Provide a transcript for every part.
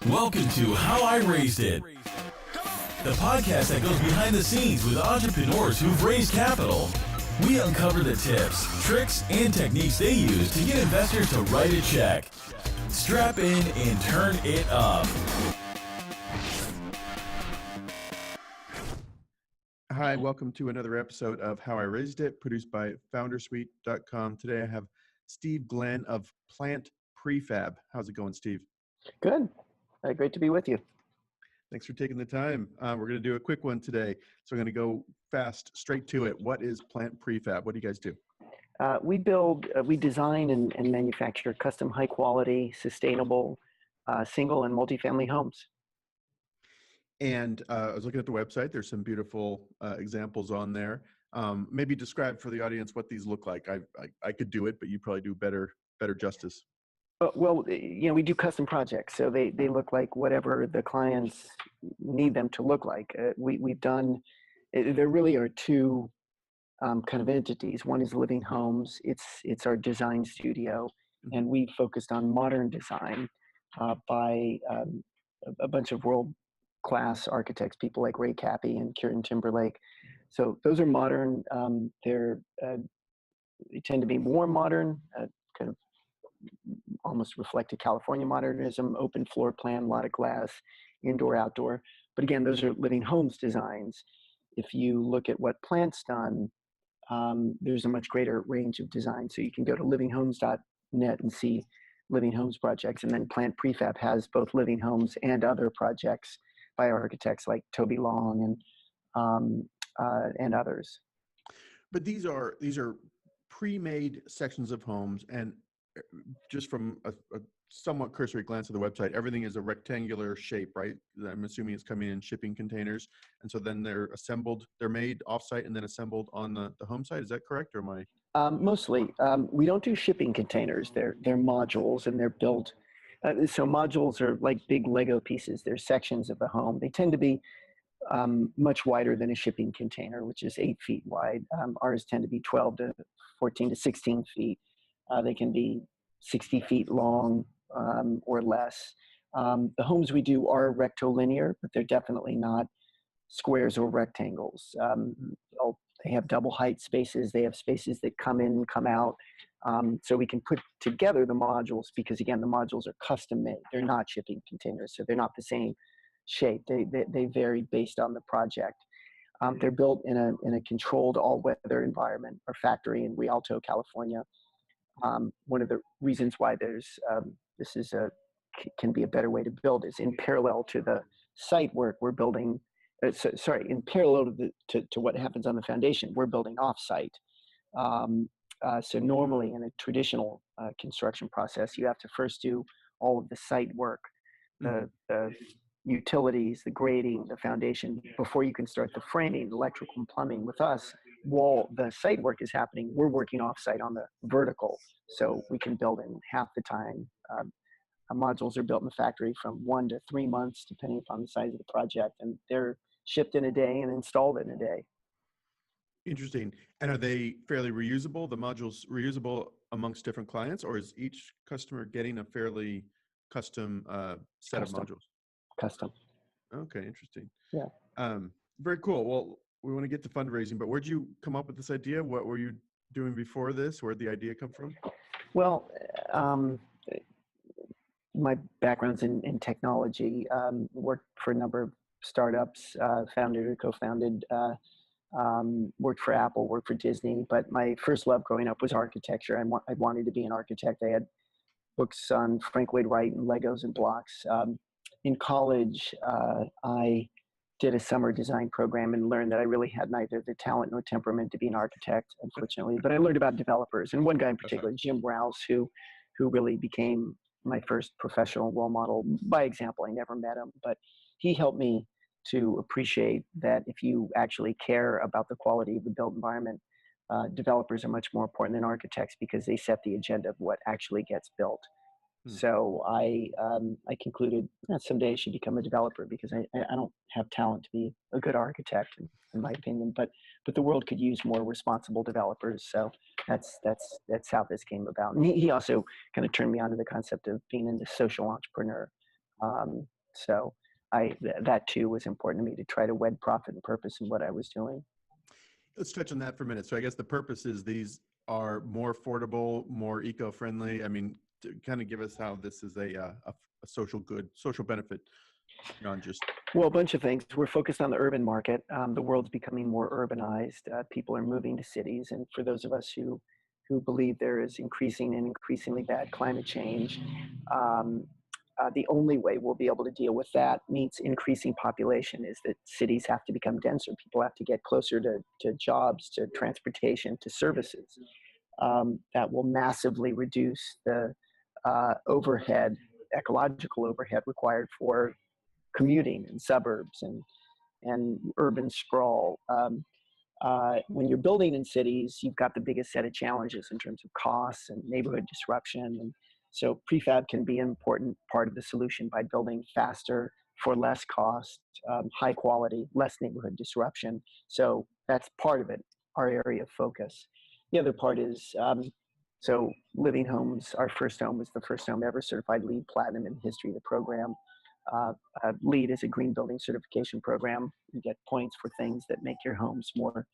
Welcome to How I Raised It, the podcast that goes behind the scenes with entrepreneurs who've raised capital. We uncover the tips, tricks, and techniques they use to get investors to write a check. Strap in and turn it up. Hi, welcome to another episode of How I Raised It, produced by foundersuite.com. Today I have Steve Glenn of Plant Prefab. How's it going, Steve? Good. Great to be with you. Thanks for taking the time. We're going to do a quick one today, so I'm going to go fast, straight to it. What is Plant Prefab? What do you guys do? We design and manufacture custom, high quality, sustainable, single and multifamily homes. And I was looking at the website. There's some beautiful examples on there. Maybe describe for the audience what these look like. I could do it, but you probably do better justice. Well, we do custom projects, so they look like whatever the clients need them to look like. We've done. There really are two kind of entities. One is Living Homes. It's our design studio, and we focused on modern design by a bunch of world-class architects, people like Ray Cappy and Kieran Timberlake. So those are modern. They tend to be more modern, kind of almost reflected California modernism, open floor plan, a lot of glass, indoor, outdoor. But again, those are Living Homes designs. If you look at what Plant's done, there's a much greater range of design. So you can go to livinghomes.net and see Living Homes projects. And then Plant Prefab has both Living Homes and other projects by architects like Toby Long and others. But these are pre-made sections of homes, and just from a somewhat cursory glance at the website, everything is a rectangular shape, right? I'm assuming it's coming in shipping containers. And so then they're made offsite and then assembled on the home site. Is that correct, or am I? Mostly. We don't do shipping containers. They're modules, and they're built. So modules are like big Lego pieces. They're sections of the home. They tend to be much wider than a shipping container, which is 8 feet wide. Ours tend to be 12 to 14 to 16 feet. They can be 60 feet long or less. The homes we do are rectilinear, but they're definitely not squares or rectangles. They have double height spaces. They have spaces that come in and come out. So we can put together the modules because, again, the modules are custom made. They're not shipping containers, so they're not the same shape. They vary based on the project. They're built in a controlled all-weather environment, our factory in Rialto, California. One of the reasons why can be a better way to build is in parallel to the site work we're building. In parallel to what happens on the foundation, we're building off-site. So normally in a traditional construction process, you have to first do all of the site work, the utilities, the grading, the foundation, before you can start the framing, electrical and plumbing. With us, while the site work is happening, we're working off-site on the vertical, so we can build in half the time. Modules are built in the factory from 1 to 3 months, depending upon the size of the project, and they're shipped in a day and installed in a day. Interesting. And are they fairly reusable? The modules reusable amongst different clients, or is each customer getting a fairly custom set of modules? Custom. Okay, interesting. Yeah. Very cool. Well, we want to get to fundraising, but where'd you come up with this idea? What were you doing before this? Where'd the idea come from? Well, my background's in technology. Worked for a number of startups, founded or co-founded, worked for Apple, worked for Disney. But my first love growing up was architecture. I wanted to be an architect. I had books on Frank Lloyd Wright and Legos and blocks. In college, I did a summer design program and learned that I really had neither the talent nor temperament to be an architect, unfortunately. But I learned about developers, and one guy in particular, Jim Rouse, who really became my first professional role model by example. I never met him, but he helped me to appreciate that if you actually care about the quality of the built environment, developers are much more important than architects because they set the agenda of what actually gets built. So I concluded someday I should become a developer because I don't have talent to be a good architect, in my opinion. But the world could use more responsible developers. So that's how this came about. And he also kind of turned me on to the concept of being a social entrepreneur. So that too was important to me, to try to wed profit and purpose in what I was doing. Let's touch on that for a minute. So I guess the purpose is these are more affordable, more eco-friendly. I mean, to kind of give us how this is a social good, social benefit beyond just. Well, a bunch of things. We're focused on the urban market. The world's becoming more urbanized. People are moving to cities, and for those of us who believe there is increasing and increasingly bad climate change, um, the only way we'll be able to deal with that meets increasing population is that cities have to become denser. People have to get closer to jobs, to transportation, to services. That will massively reduce the overhead, ecological overhead required for commuting in suburbs and urban sprawl. When you're building in cities, you've got the biggest set of challenges in terms of costs and neighborhood disruption. And so prefab can be an important part of the solution by building faster for less cost, high quality, less neighborhood disruption. So that's part of it, our area of focus. The other part is, so Living Homes, our first home was the first home ever certified LEED Platinum in the history of the program. LEED is a green building certification program. You get points for things that make your homes more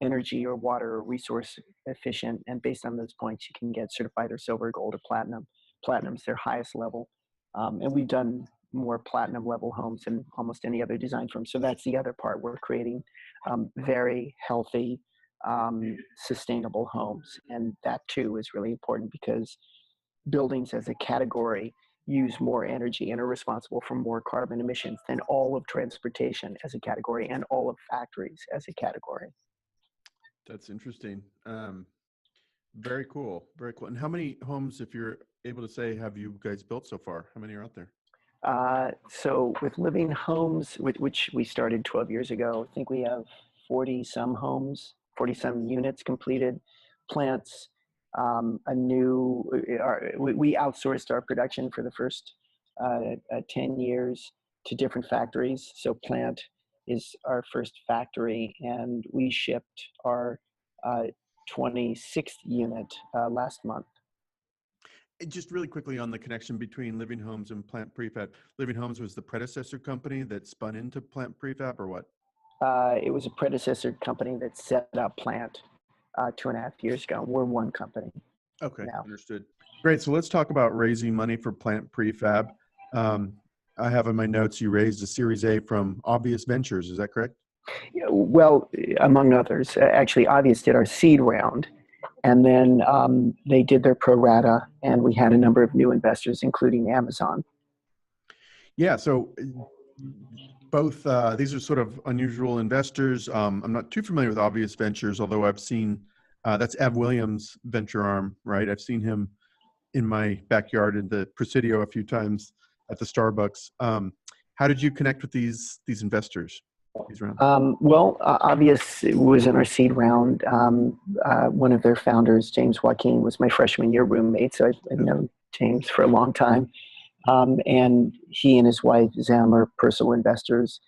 energy or water or resource efficient. And based on those points, you can get certified or silver, gold, or platinum. Platinum's their highest level. And we've done more platinum level homes than almost any other design firm. So that's the other part. We're creating very healthy, sustainable homes. And that too is really important because buildings as a category use more energy and are responsible for more carbon emissions than all of transportation as a category and all of factories as a category. That's interesting. Very cool. Very cool. And how many homes, if you're able to say, have you guys built so far? How many are out there? So with Living Homes, which we started 12 years ago, I think we have 40 some homes, 40 some units completed. Plants, we outsourced our production for the first 10 years to different factories. So Plant is our first factory, and we shipped our 26th unit last month. Just really quickly on the connection between Living Homes and Plant Prefab. Living Homes was the predecessor company that spun into Plant Prefab, or what? It was a predecessor company that set up Plant 2.5 years ago. We're one company. Okay, now. Understood. Great. So let's talk about raising money for Plant Prefab. I have in my notes you raised a Series A from Obvious Ventures. Is that correct? Well, among others, actually, Obvious did our seed round, and then they did their pro rata, and we had a number of new investors, including Amazon. Yeah. So both these are sort of unusual investors. I'm not too familiar with Obvious Ventures, although I've seen that's Ev Williams' venture arm, right? I've seen him in my backyard in the Presidio a few times at the Starbucks. How did you connect with these investors? Well, Obvious was in our seed round. One of their founders, James Joaquin, was my freshman year roommate, so I've known James for a long time. And he and his wife, Zem, are personal investors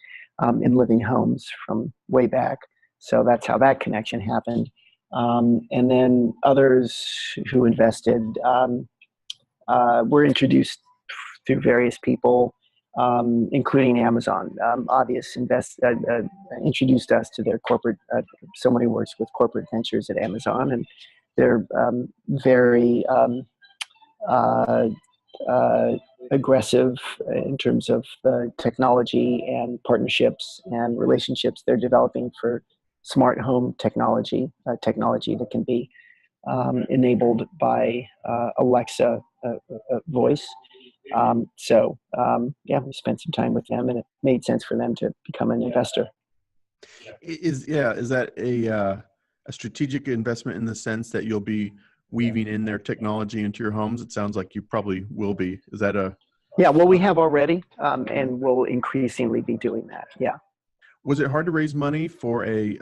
in Living Homes from way back. So that's how that connection happened. And then others who invested were introduced through various people, including Amazon. Obvious introduced us to their corporate, someone who works with corporate ventures at Amazon, and they're very aggressive in terms of the technology and partnerships and relationships they're developing for smart home technology, technology that can be enabled by Alexa voice. Yeah, we spent some time with them, and it made sense for them to become an investor. Is that a strategic investment in the sense that you'll be weaving in their technology into your homes? It sounds like you probably will be. Is that a? Yeah, well, we have already, and we'll increasingly be doing that. Yeah. Was it hard to raise money for a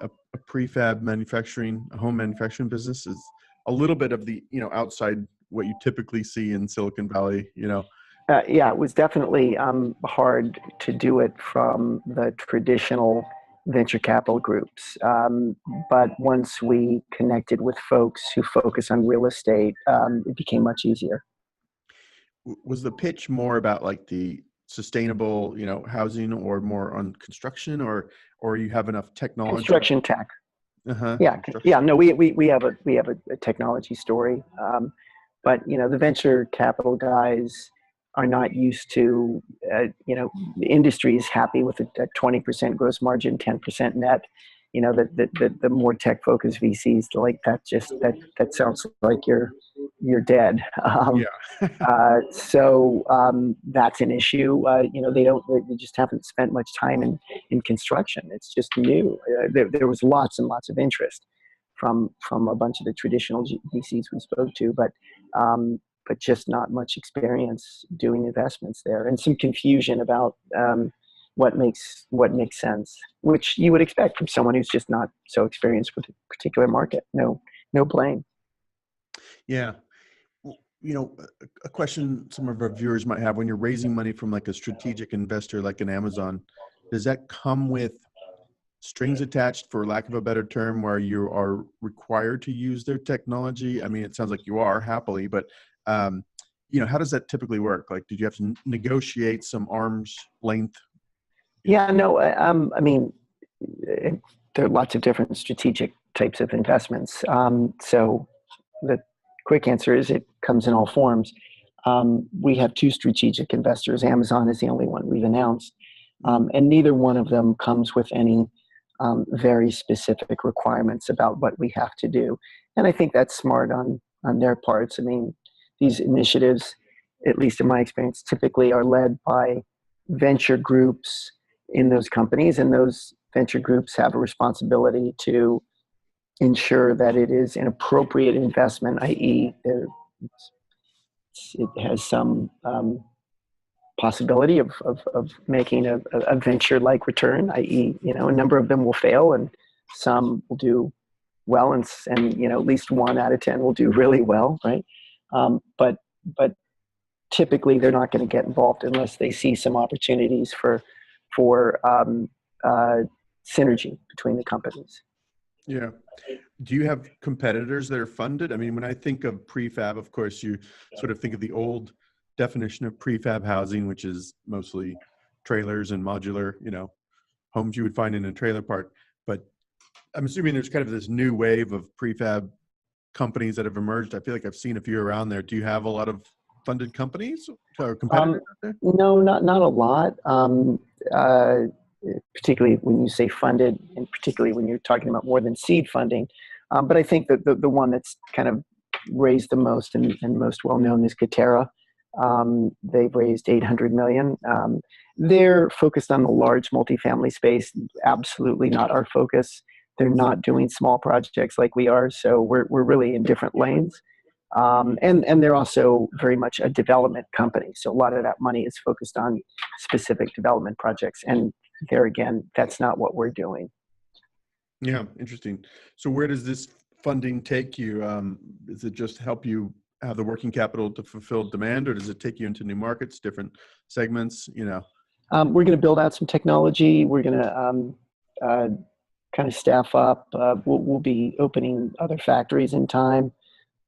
prefab manufacturing, a home manufacturing business? Is a little bit of the, outside what you typically see in Silicon Valley, Yeah, it was definitely hard to do it from the traditional venture capital groups. But once we connected with folks who focus on real estate, it became much easier. Was the pitch more about like the sustainable, housing, or more on construction, or you have enough technology? Construction tech. Uh-huh. Yeah, yeah. No, we have a technology story, but the venture capital guys are not used to, the industry is happy with a 20% gross margin, 10% net. The more tech focused VCs like that, that sounds like you're dead. So that's an issue. They just haven't spent much time in construction. It's just new. There was lots and lots of interest from a bunch of the traditional VCs we spoke to, but just not much experience doing investments there, and some confusion about what makes sense, which you would expect from someone who's just not so experienced with a particular market. No blame. Yeah. A question some of our viewers might have: when you're raising money from like a strategic investor like an Amazon, does that come with strings attached, for lack of a better term, where you are required to use their technology? I mean, it sounds like you are, happily, but how does that typically work? Like, did you have to negotiate some arm's length? Yeah, no, I mean, there are lots of different strategic types of investments. So the quick answer is it comes in all forms. We have two strategic investors. Amazon is the only one we've announced, and neither one of them comes with any very specific requirements about what we have to do. And I think that's smart on their parts. I mean, these initiatives, at least in my experience, typically are led by venture groups in those companies, and those venture groups have a responsibility to ensure that it is an appropriate investment, i.e., it has some possibility of making a venture-like return, i.e., a number of them will fail and some will do well, and at least 1 out of 10 will do really well, right? But typically they're not going to get involved unless they see some opportunities for synergy between the companies. Yeah. Do you have competitors that are funded? I mean, when I think of prefab, of course, you sort of think of the old definition of prefab housing, which is mostly trailers and modular, homes you would find in a trailer park. But I'm assuming there's kind of this new wave of prefab companies that have emerged. I feel like I've seen a few around there. Do you have a lot of funded companies or competitors out there? No, not a lot. Particularly when you say funded, and particularly when you're talking about more than seed funding. But I think that the one that's kind of raised the most and most well known is Katerra. They've raised $800 million. They're focused on the large multifamily space. Absolutely not our focus. They're not doing small projects like we are, so we're really in different lanes. And they're also very much a development company. So a lot of that money is focused on specific development projects. And there again, that's not what we're doing. Yeah, interesting. So where does this funding take you? Does it just help you have the working capital to fulfill demand, or does it take you into new markets, different segments? We're going to build out some technology. We're going to kind of staff up. We'll be opening other factories in time.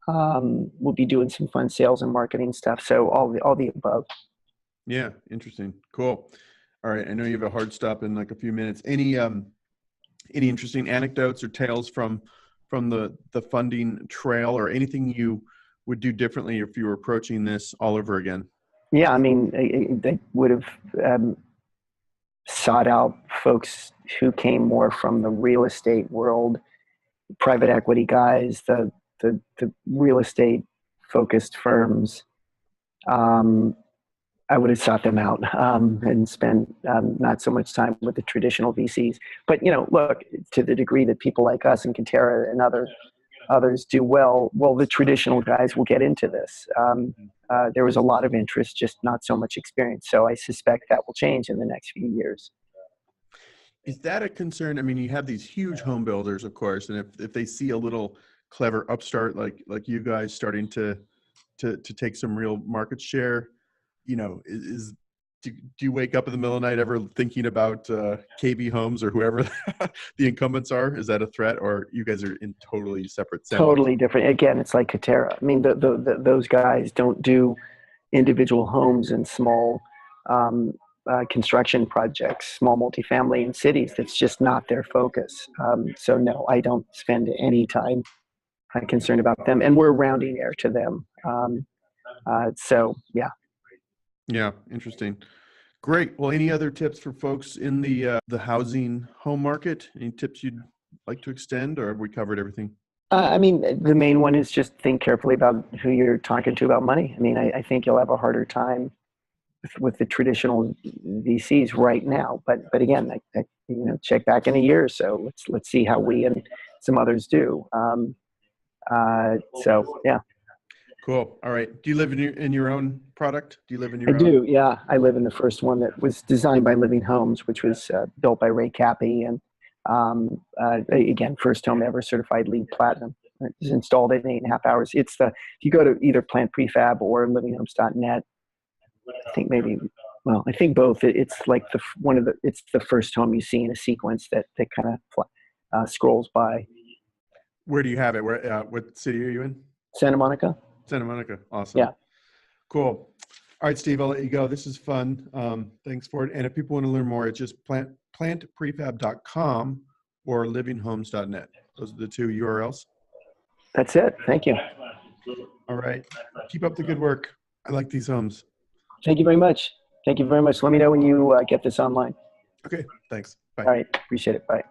We'll be doing some fun sales and marketing stuff. So all the above. Yeah, interesting. Cool. All right. I know you have a hard stop in like a few minutes. Any interesting anecdotes or tales from the funding trail, or anything you would do differently if you were approaching this all over again? Yeah, I mean, they would have sought out folks who came more from the real estate world, private equity guys, the real estate focused firms. I would have sought them out and spent not so much time with the traditional VCs. But look, to the degree that people like us and Katerra and others do well, the traditional guys will get into this. There was a lot of interest, just not so much experience. So I suspect that will change in the next few years. Is that a concern? I mean, you have these huge home builders, of course, and if they see a little clever upstart like you guys starting to take some real market share, do you wake up in the middle of the night ever thinking about KB Homes or whoever the incumbents are? Is that a threat, or you guys are in totally separate sandbox? Totally different. Again, it's like Katerra. I mean, those guys don't do individual homes in small construction projects, small multifamily in cities. That's just not their focus. So no, I don't spend any time concerned about them, and we're rounding error to them. So yeah. Yeah, interesting. Great. Well, any other tips for folks in the housing home market? Any tips you'd like to extend, or have we covered everything? I mean, the main one is just think carefully about who you're talking to about money. I mean, I think you'll have a harder time with the traditional VCs right now. But again, check back in a year or so. Let's see how we and some others do. So yeah. Cool. All right. Do you live in your own product? Do you live in I your own? do, yeah. I live in the first one that was designed by Living Homes, which was built by Ray Cappy, and again, first home ever certified LEED Platinum. It was installed in 8.5 hours. If you go to either Plant Prefab or livinghomes.net, I think both. It's like it's the first home you see in a sequence that kind of scrolls by. Where do you have it? What city are you in? Santa Monica. Santa Monica. Awesome. Yeah. Cool. All right, Steve, I'll let you go. This is fun. Thanks for it. And if people want to learn more, it's just plantprefab.com or livinghomes.net. Those are the two URLs. That's it. Thank you. All right. Keep up the good work. I like these homes. Thank you very much. Thank you very much. Let me know when you get this online. Okay. Thanks. Bye. All right. Appreciate it. Bye.